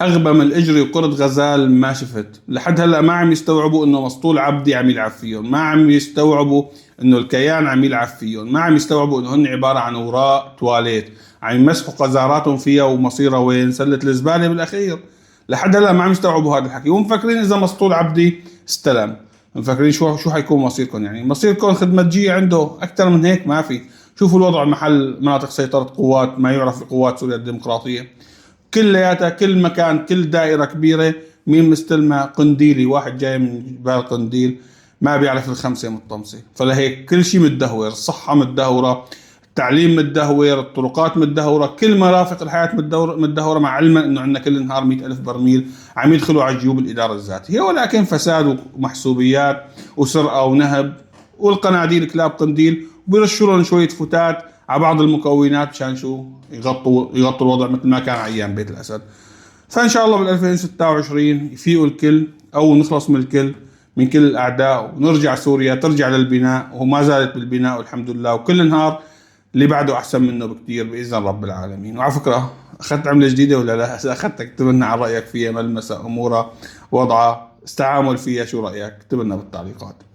اغبى من الاجري وقرد غزال ما شفت. لحد هلا ما عم يستوعبوا انه مسطول عبدي عم يلعب فيهم، ما عم يستوعبوا انه الكيان عم يلعب فيهم، ما عم يستوعبوا انه هن عباره عن اوراق تواليت عم يمسحوا قذاراتهم فيها ومصيرها وين؟ سله الزباله بالاخير. لحد هلا ما عم يستوعبوا هذا الحكي، ومفكرين اذا مسطول عبدي استلم، مفكرين شو حيكون مصيركم. يعني مصيركم خدمتجية عنده، اكثر من هيك ما في. شوفوا الوضع محل مناطق سيطره قوات ما يعرف بقوات سوريا الديمقراطيه، كلياتها كل مكان كل دائرة كبيرة مين مستلمة؟ قنديلي، واحد جاي من جبال قنديل ما بيعرف الخمسة مطمسة. فلهيك كل شيء متدهور، الصحة متدهورة، التعليم متدهور، الطرقات متدهورة، كل مرافق الحياة متدهورة، مع علما انه عندنا كل نهار 100,000 برميل عم يدخلوا على جيوب الإدارة الذاتية، ولكن فساد ومحسوبيات وسرقة ونهب، والقناديل كلاب قنديل، وبيرشوا لهم شوية فتات على بعض المكونات مشان شو؟ يغطوا الوضع مثل ما كان على ايام بيت الاسد. فان شاء الله بال 2026 يفيقوا الكل، او نخلص من الكل، من كل الاعداء، ونرجع سوريا ترجع للبناء، وما زالت بالبناء والحمد لله، وكل نهار اللي بعده احسن منه بكثير باذن رب العالمين. وعلى فكره اخذت عمله جديده ولا لا؟ اذا اخذتها اكتب لنا عن رايك فيها، ملمسها، امورها، وضعها، التعامل فيها، شو رايك؟ اكتب لنا بالتعليقات.